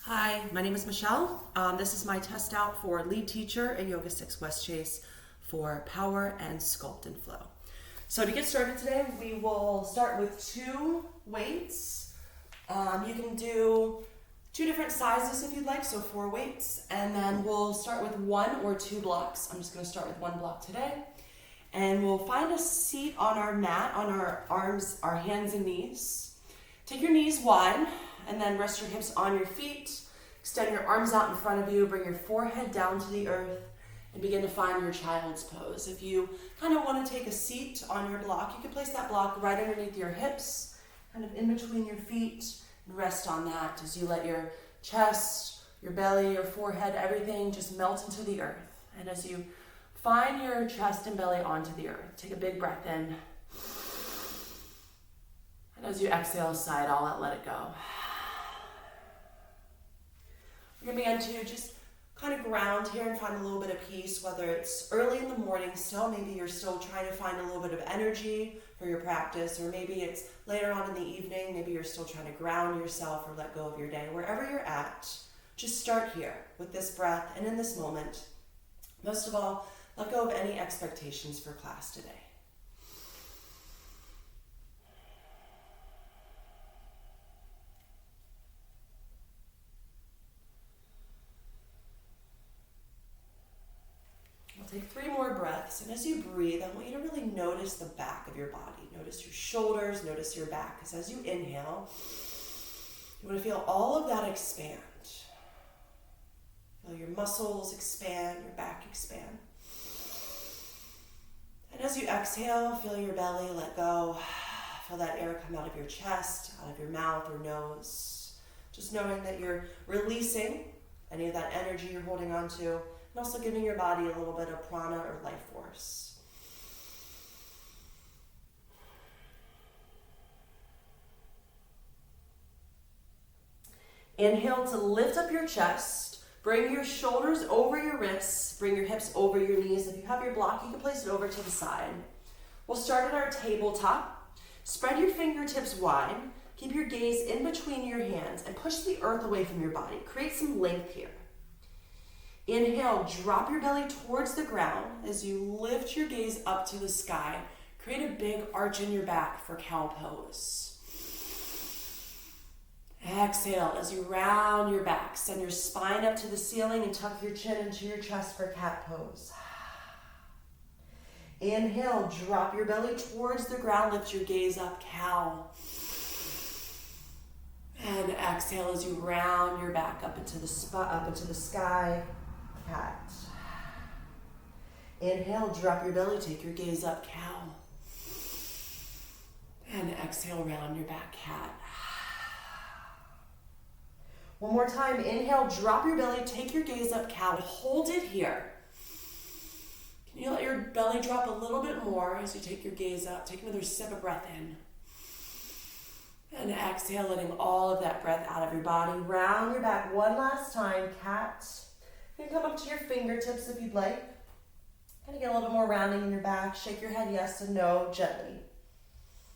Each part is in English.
Hi, my name is Michelle. This is my test out for lead teacher at Yoga 6 West Chase for power and sculpt and flow. So to get started today, we will start with 2 weights. You can do 2 different sizes if you'd like, so 4 weights. And then we'll start with 1 or 2 blocks. I'm just going to start with 1 block today. And we'll find a seat on our mat, on our arms, our hands and knees. Take your knees wide and then rest your hips on your feet. Extend your arms out in front of you. Bring your forehead down to the earth and begin to find your child's pose. If you kind of want to take a seat on your block, you can place that block right underneath your hips, kind of in between your feet, and rest on that as you let your chest, your belly, your forehead, everything just melt into the earth. And as you find your chest and belly onto the earth, take a big breath in. And as you exhale, sigh it all out, let it go. We're going to begin to just kind of ground here and find a little bit of peace, whether it's early in the morning still, maybe you're still trying to find a little bit of energy for your practice, or maybe it's later on in the evening, maybe you're still trying to ground yourself or let go of your day. Wherever you're at, just start here with this breath and in this moment. Most of all, let go of any expectations for class today. Take 3 more breaths, and as you breathe, I want you to really notice the back of your body. Notice your shoulders, notice your back, because as you inhale, you want to feel all of that expand. Feel your muscles expand, your back expand. And as you exhale, feel your belly let go. Feel that air come out of your chest, out of your mouth or nose. Just knowing that you're releasing any of that energy you're holding on to, and also giving your body a little bit of prana or life force. Inhale to lift up your chest. Bring your shoulders over your wrists. Bring your hips over your knees. If you have your block, you can place it over to the side. We'll start at our tabletop. Spread your fingertips wide. Keep your gaze in between your hands and push the earth away from your body. Create some length here. Inhale, drop your belly towards the ground as you lift your gaze up to the sky. Create a big arch in your back for cow pose. Exhale as you round your back. Send your spine up to the ceiling and tuck your chin into your chest for cat pose. Inhale, drop your belly towards the ground. Lift your gaze up, cow. And exhale as you round your back up into the sky. Cat. Inhale, drop your belly, take your gaze up, cow. And exhale, round your back, cat. One more time, inhale, drop your belly, take your gaze up, cow. Hold it here. Can you let your belly drop a little bit more as you take your gaze up? Take another sip of breath in. And exhale, letting all of that breath out of your body. Round your back one last time, cat. You can come up to your fingertips if you'd like. Kind of get a little bit more rounding in your back. Shake your head yes and no gently.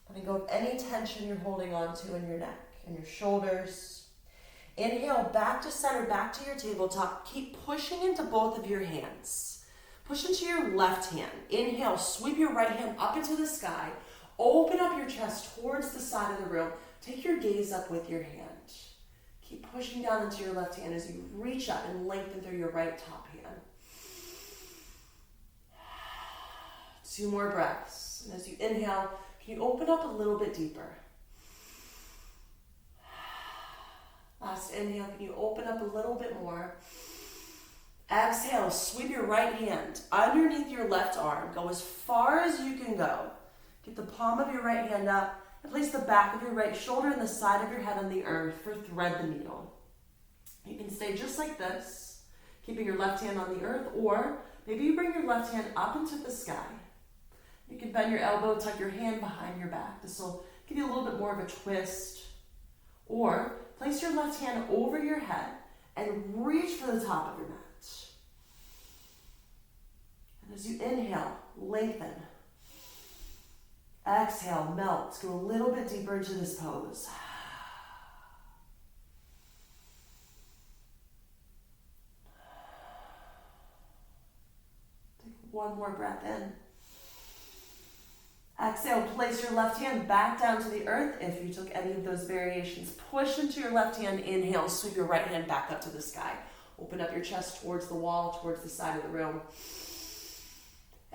Letting go of any tension you're holding on to in your neck and your shoulders. Inhale, back to center, back to your tabletop. Keep pushing into both of your hands. Push into your left hand. Inhale, sweep your right hand up into the sky. Open up your chest towards the side of the room. Take your gaze up with your hand. Keep pushing down into your left hand as you reach up and lengthen through your right top hand. 2 more breaths. And as you inhale, can you open up a little bit deeper? Last inhale, can you open up a little bit more? Exhale, sweep your right hand underneath your left arm. Go as far as you can go. Get the palm of your right hand up. And place the back of your right shoulder and the side of your head on the earth for thread the needle. You can stay just like this, keeping your left hand on the earth, or maybe you bring your left hand up into the sky. You can bend your elbow, tuck your hand behind your back. This will give you a little bit more of a twist. Or place your left hand over your head and reach for the top of your mat. And as you inhale, lengthen. Exhale, melt. Go a little bit deeper into this pose. One more breath in. Exhale, place your left hand back down to the earth. If you took any of those variations, push into your left hand. Inhale, sweep your right hand back up to the sky. Open up your chest towards the wall, towards the side of the room.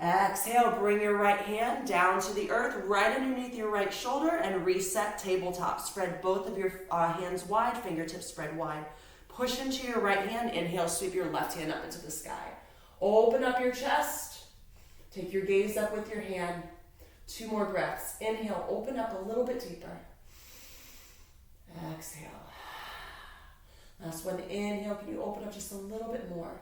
Exhale, bring your right hand down to the earth, right underneath your right shoulder, and reset tabletop. Spread both of your hands wide, fingertips spread wide. Push into your right hand. Inhale, sweep your left hand up into the sky. Open up your chest. Take your gaze up with your hand. 2 more breaths. Inhale, open up a little bit deeper. Exhale. Last one. Inhale, can you open up just a little bit more?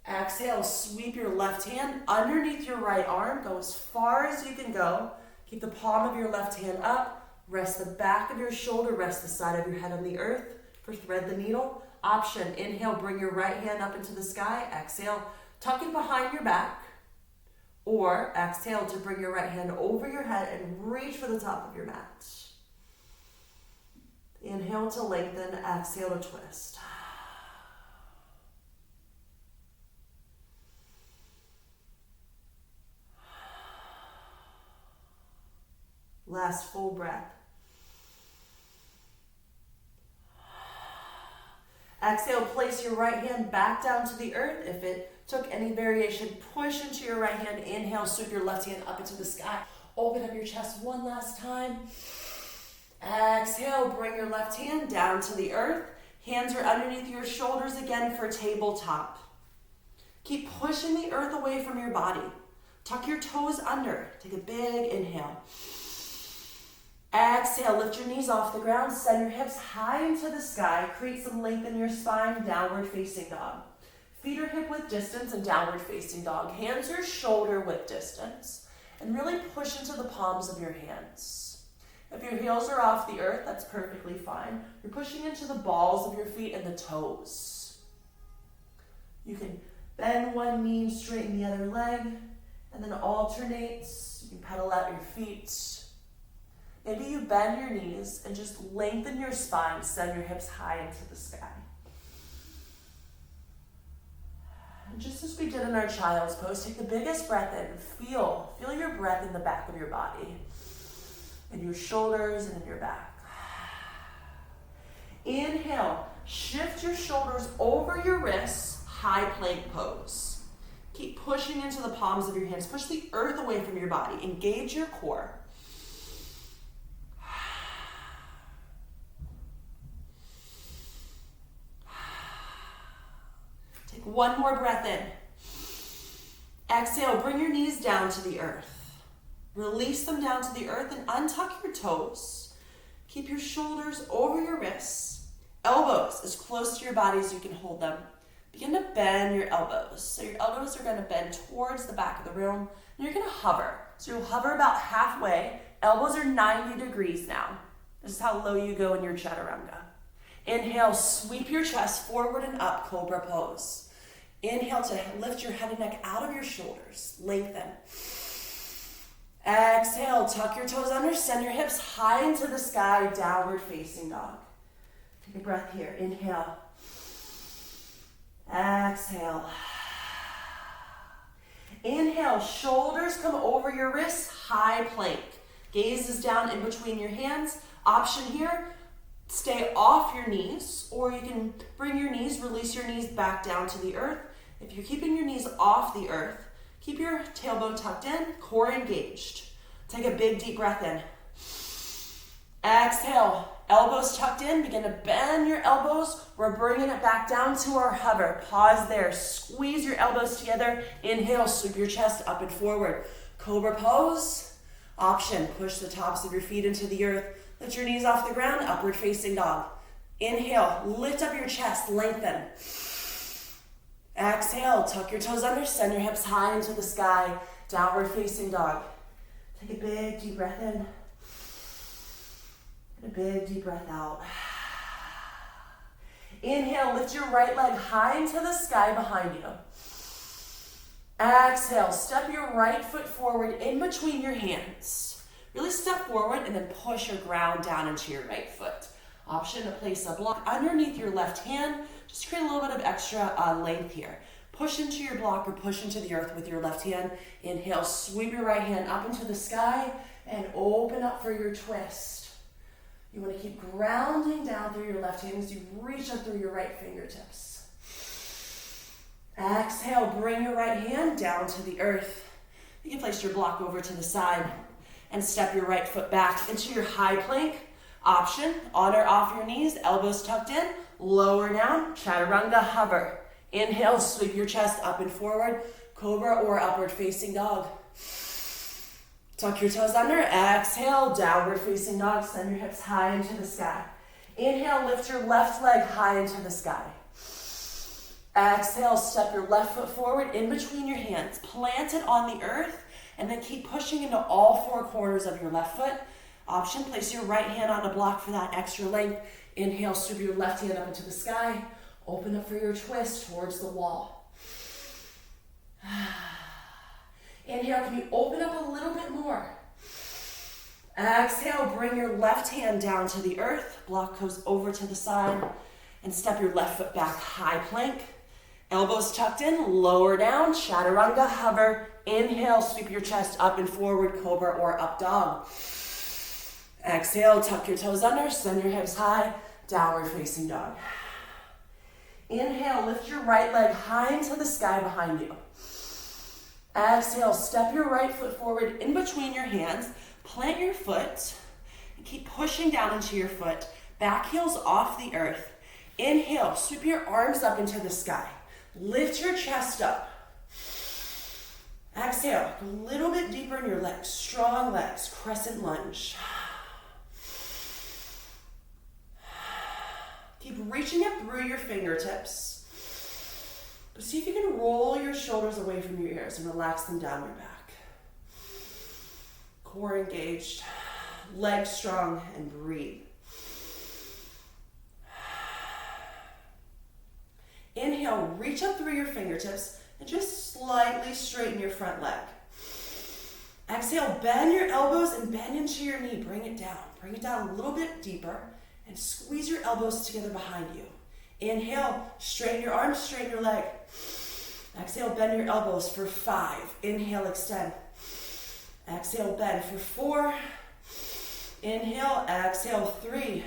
Exhale, sweep your left hand underneath your right arm. Go as far as you can go. Keep the palm of your left hand up. Rest the back of your shoulder. Rest the side of your head on the earth for thread the needle. Option, inhale, bring your right hand up into the sky. Exhale, tuck it behind your back. Or exhale to bring your right hand over your head and reach for the top of your mat. Inhale to lengthen. Exhale to twist. Last full breath. Exhale, place your right hand back down to the earth. If it took any variation, push into your right hand. Inhale, sweep your left hand up into the sky. Open up your chest one last time. Exhale, bring your left hand down to the earth. Hands are underneath your shoulders again for tabletop. Keep pushing the earth away from your body. Tuck your toes under. Take a big inhale. Exhale, lift your knees off the ground, send your hips high into the sky, create some length in your spine, downward facing dog. Feet are hip width distance and downward facing dog. Hands are shoulder width distance, and really push into the palms of your hands. If your heels are off the earth, that's perfectly fine. You're pushing into the balls of your feet and the toes. You can bend one knee, straighten the other leg, and then alternate. You can pedal out your feet. Maybe you bend your knees and just lengthen your spine, send your hips high into the sky. And just as we did in our child's pose, take the biggest breath in. Feel your breath in the back of your body, in your shoulders and in your back. Inhale, shift your shoulders over your wrists, high plank pose. Keep pushing into the palms of your hands. Push the earth away from your body. Engage your core. One more breath in. Exhale, bring your knees down to the earth. Release them down to the earth and untuck your toes. Keep your shoulders over your wrists. Elbows as close to your body as you can hold them. Begin to bend your elbows. So your elbows are going to bend towards the back of the room, and you're going to hover. So you'll hover about halfway. Elbows are 90 degrees now. This is how low you go in your chaturanga. Inhale, sweep your chest forward and up, cobra pose. Inhale to lift your head and neck out of your shoulders. Lengthen. Exhale, tuck your toes under, send your hips high into the sky, downward facing dog. Take a breath here. Inhale. Exhale. Inhale, shoulders come over your wrists, high plank. Gaze is down in between your hands. Option here, stay off your knees, or you can bring your knees, release your knees back down to the earth. If you're keeping your knees off the earth, keep your tailbone tucked in, core engaged. Take a big deep breath in. Exhale, elbows tucked in, begin to bend your elbows. We're bringing it back down to our hover. Pause there, squeeze your elbows together. Inhale, sweep your chest up and forward. Cobra pose. Option, push the tops of your feet into the earth. Lift your knees off the ground, upward facing dog. Inhale, lift up your chest, lengthen. Exhale, tuck your toes under, send your hips high into the sky, downward facing dog. Take a big deep breath in, and a big deep breath out. Inhale, lift your right leg high into the sky behind you. Exhale, step your right foot forward in between your hands. Really step forward and then push your ground down into your right foot. Option to place a block underneath your left hand. Just create a little bit of extra length here. Push into your block or push into the earth with your left hand. Inhale, sweep your right hand up into the sky and open up for your twist. You want to keep grounding down through your left hand as you reach up through your right fingertips. Exhale, bring your right hand down to the earth. You can place your block over to the side and step your right foot back into your high plank option. On or off your knees, elbows tucked in, lower down, chaturanga, hover. Inhale, sweep your chest up and forward, cobra or upward facing dog. Tuck your toes under, exhale, downward facing dog, send your hips high into the sky. Inhale, lift your left leg high into the sky. Exhale, step your left foot forward in between your hands, plant it on the earth, and then keep pushing into all four corners of your left foot. Option, place your right hand on a block for that extra length. Inhale, sweep your left hand up into the sky. Open up for your twist towards the wall. Inhale, can you open up a little bit more? Exhale, bring your left hand down to the earth. Block goes over to the side and step your left foot back, high plank. Elbows tucked in, lower down, chaturanga, hover. Inhale, sweep your chest up and forward, cobra or up dog. Exhale, tuck your toes under, send your hips high, downward facing dog. Inhale, lift your right leg high into the sky behind you. Exhale, step your right foot forward in between your hands, plant your foot, and keep pushing down into your foot, back heels off the earth. Inhale, sweep your arms up into the sky. Lift your chest up. Exhale, a little bit deeper in your legs, strong legs, crescent lunge. Keep reaching up through your fingertips. But see if you can roll your shoulders away from your ears and relax them down your back. Core engaged, legs strong, and breathe. Inhale, reach up through your fingertips and just slightly straighten your front leg. Exhale, bend your elbows and bend into your knee. Bring it down. Bring it down a little bit deeper and squeeze your elbows together behind you. Inhale, straighten your arms, straighten your leg. Exhale, bend your elbows for 5. Inhale, extend. Exhale, bend for 4. Inhale, exhale, 3,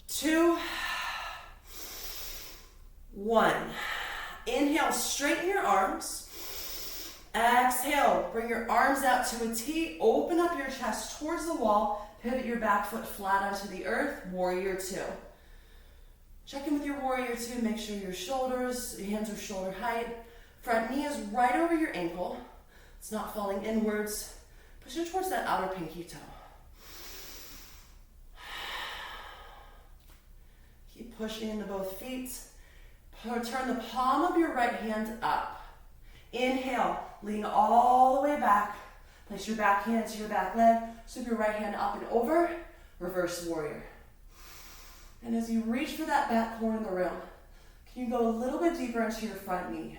2, 1. Inhale, straighten your arms. Exhale, bring your arms out to a T. Open up your chest towards the wall. Pivot your back foot flat onto the earth. Warrior 2. Check in with your warrior 2. Make sure your hands are shoulder height. Front knee is right over your ankle. It's not falling inwards. Push it towards that outer pinky toe. Keep pushing into both feet. Turn the palm of your right hand up. Inhale, lean all the way back. Place your back hand to your back leg. Sweep your right hand up and over. Reverse warrior. And as you reach for that back corner in the room, can you go a little bit deeper into your front knee?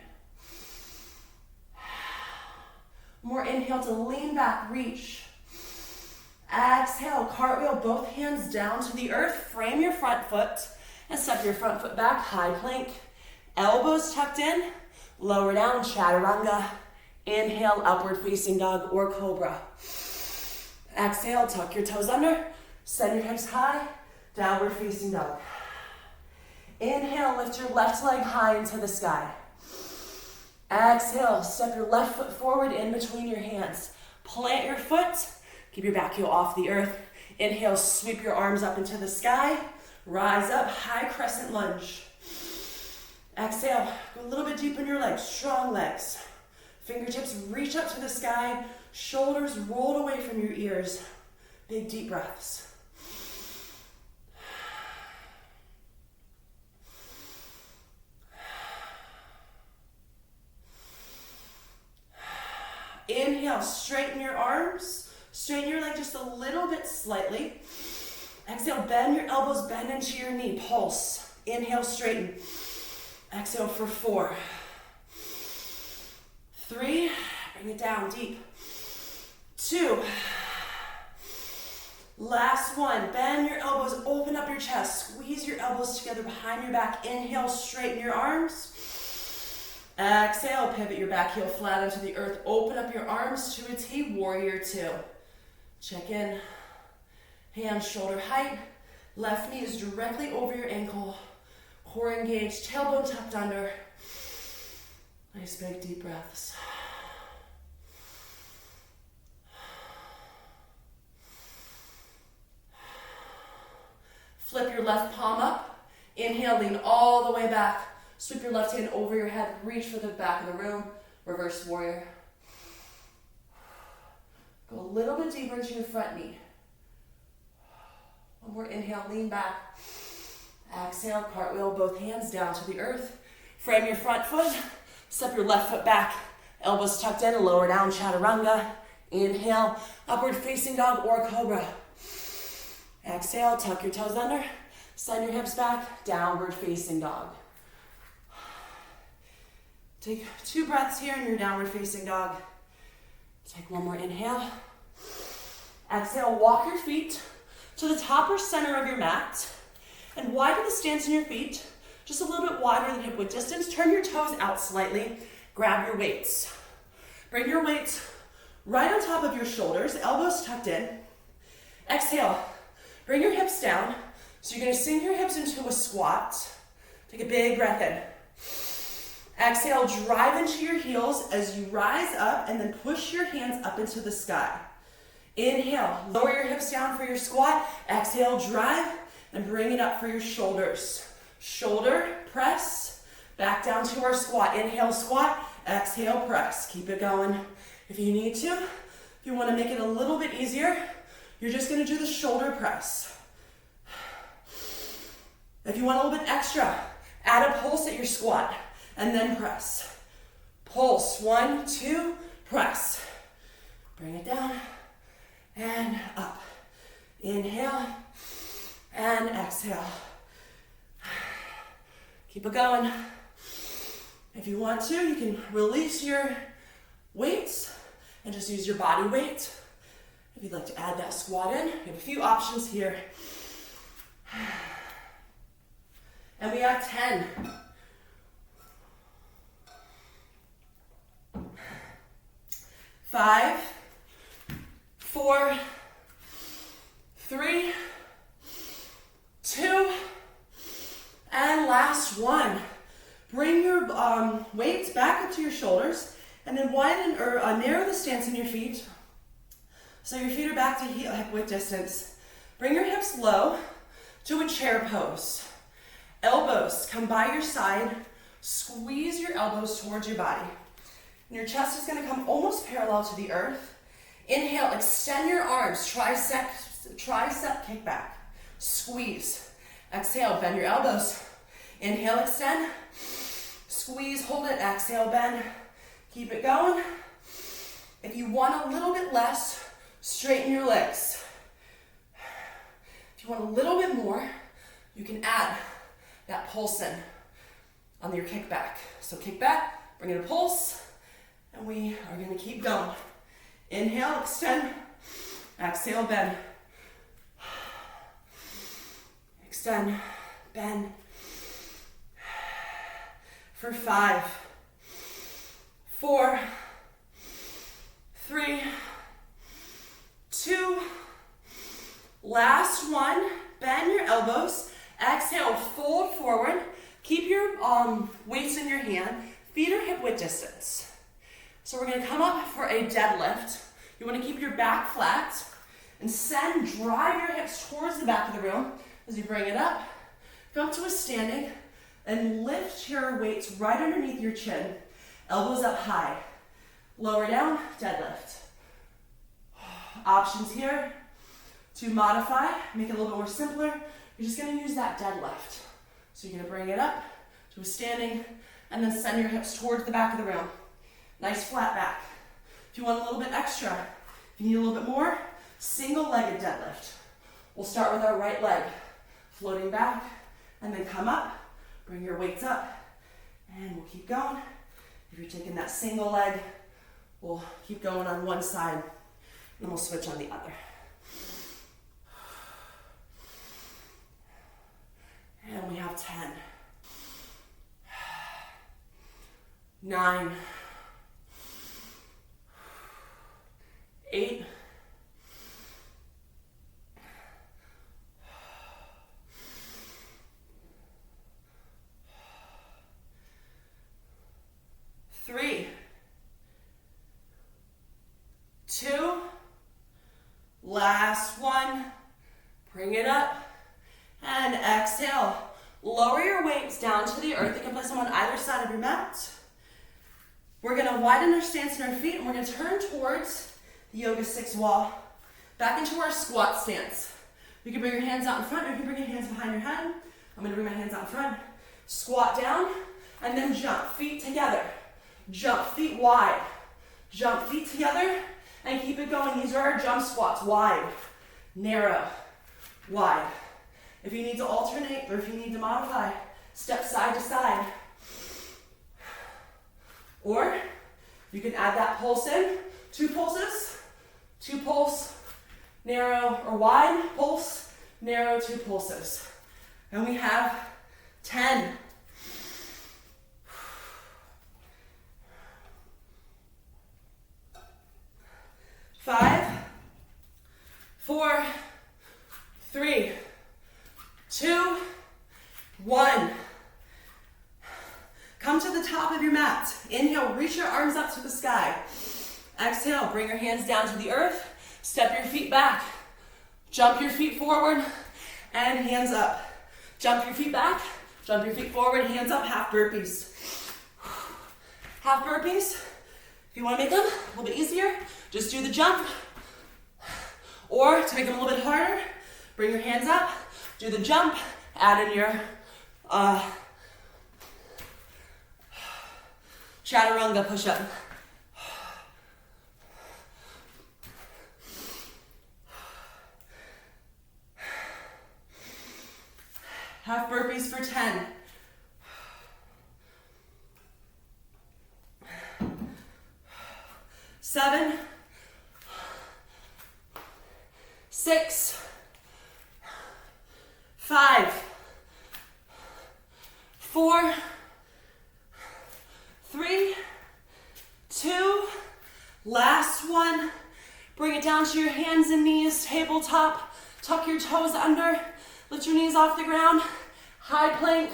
More inhale to lean back, reach. Exhale, cartwheel both hands down to the earth. Frame your front foot and step your front foot back, high plank. Elbows tucked in, lower down, chaturanga. Inhale, upward facing dog or cobra. Exhale, tuck your toes under, send your hips high, downward facing dog. Inhale, lift your left leg high into the sky. Exhale, step your left foot forward in between your hands. Plant your foot, keep your back heel off the earth. Inhale, sweep your arms up into the sky. Rise up, high crescent lunge. Exhale, go a little bit deep in your legs, strong legs. Fingertips reach up to the sky, shoulders rolled away from your ears. Big deep breaths. Inhale, straighten your arms. Straighten your leg just a little bit slightly. Exhale, bend your elbows, bend into your knee, pulse. Inhale, straighten. Exhale for 4, 3, bring it down deep. 2, last one. Bend your elbows, open up your chest, squeeze your elbows together behind your back. Inhale, straighten your arms. Exhale, pivot your back heel flat onto the earth. Open up your arms to a T, warrior two. Check in. Hands shoulder height. Left knee is directly over your ankle. Core engaged, tailbone tucked under. Nice big deep breaths. Flip your left palm up. Inhale, lean all the way back. Sweep your left hand over your head. Reach for the back of the room. Reverse warrior. Go a little bit deeper into your front knee. One more inhale, lean back. Exhale, cartwheel both hands down to the earth. Frame your front foot. Step your left foot back. Elbows tucked in, lower down, chaturanga. Inhale, upward facing dog or cobra. Exhale, tuck your toes under. Send your hips back, downward facing dog. Take 2 breaths here in your downward facing dog. Take one more inhale. Exhale, walk your feet to the top or center of your mat and widen the stance in your feet, just a little bit wider than hip width distance. Turn your toes out slightly. Grab your weights. Bring your weights right on top of your shoulders, elbows tucked in. Exhale, bring your hips down. So you're gonna sink your hips into a squat. Take a big breath in. Exhale, drive into your heels as you rise up and then push your hands up into the sky. Inhale, lower your hips down for your squat. Exhale, drive and bring it up for your shoulders. Shoulder, press, back down to our squat. Inhale, squat, exhale, press. Keep it going if you need to. If you wanna make it a little bit easier, you're just gonna do the shoulder press. If you want a little bit extra, add a pulse at your squat and then press. Pulse, 1, 2, press. Bring it down and up. Inhale and exhale. Keep it going. If you want to, you can release your weights and just use your body weight. If you'd like to add that squat in, you have a few options here. And we have 10. 5, 4, 3, 2, and last one. Bring your weights back up to your shoulders and then widen or narrow the stance in your feet. So your feet are back to hip width distance. Bring your hips low to a chair pose. Elbows come by your side. Squeeze your elbows towards your body. And your chest is going to come almost parallel to the earth. Inhale, extend your arms, tricep kickback. Squeeze. Exhale, bend your elbows. Inhale, extend. Squeeze, hold it. Exhale, bend. Keep it going. If you want a little bit less, straighten your legs. If you want a little bit more, you can add that pulse in on your kickback. So kick back, bring in a pulse, and we are going to keep going. Inhale, extend. Exhale, bend. Extend, bend. For 5, 4, 3, 2, last one. Bend your elbows. Exhale, fold forward. Keep your weights in your hand. Feet are hip width distance. So we're going to come up for a deadlift. You want to keep your back flat and drive your hips towards the back of the room as you bring it up. Come to a standing and lift your weights right underneath your chin. Elbows up high. Lower down, deadlift. Options here to modify, make it a little bit more simpler. You're just going to use that deadlift. So you're going to bring it up to a standing and then send your hips towards the back of the room. Nice flat back. If you want a little bit extra, if you need a little bit more, single-legged deadlift. We'll start with our right leg, floating back, and then come up, bring your weights up, and we'll keep going. If you're taking that single leg, we'll keep going on one side, and then we'll switch on the other. And we have 10. 9, 8, 3, 2, last one. Bring it up and exhale. Lower your weights down to the earth. You can place them on either side of your mat. We're gonna widen our stance in our feet and we're gonna turn towards the Yoga 6 wall. Back into our squat stance. You can bring your hands out in front or you can bring your hands behind your head. I'm gonna bring my hands out in front. Squat down and then jump, feet together. Jump, feet wide. Jump, feet together and keep it going. These are our jump squats, wide, narrow, wide. If you need to alternate or if you need to modify, step side to side. Or you can add that pulse in, 2 pulses, 2 pulse, narrow or wide, pulse, narrow, 2 pulses. And we have 10. 5, 4, 3, 2, 1. Come to the top of your mat. Inhale, reach your arms up to the sky. Exhale, bring your hands down to the earth. Step your feet back. Jump your feet forward and hands up. Jump your feet back, jump your feet forward, hands up, half burpees. Half burpees. If you want to make them a little bit easier, just do the jump. Or to make them a little bit harder, bring your hands up, do the jump, add in your chaturanga push-up. Half burpees for 10. 7, 6, 5, 4, 3, 2, last one. Bring it down to your hands and knees, tabletop. Tuck your toes under. Lift your knees off the ground. High plank,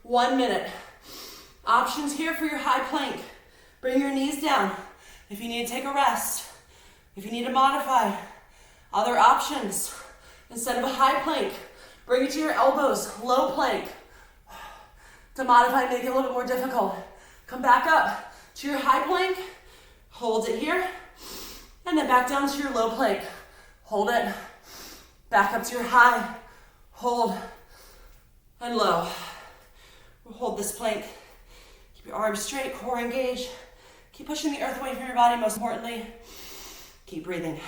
1 minute. Options here for your high plank. Bring your knees down if you need to take a rest. If you need to modify. Other options. Instead of a high plank, bring it to your elbows, low plank. To modify, make it a little bit more difficult. Come back up to your high plank. Hold it here. And then back down to your low plank. Hold it. Back up to your high. Hold and low. We'll hold this plank. Keep your arms straight, core engaged. Keep pushing the earth away from your body. Most importantly, keep breathing.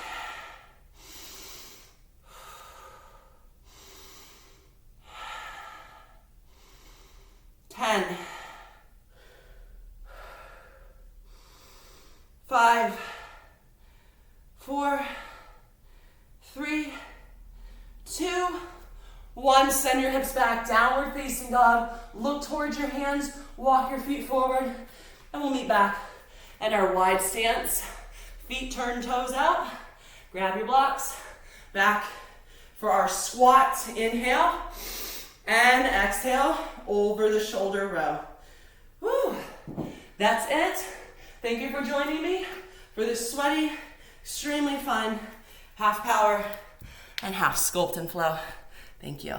Ten. 5, 4, 3, 2, 1. Send your hips back, downward facing dog. Look towards your hands, walk your feet forward, and we'll meet back in our wide stance. Feet turn, toes out. Grab your blocks. Back for our squat. Inhale and exhale over the shoulder row. Woo. That's it. Thank you for joining me for this sweaty, extremely fun half power and half sculpt and flow. Thank you.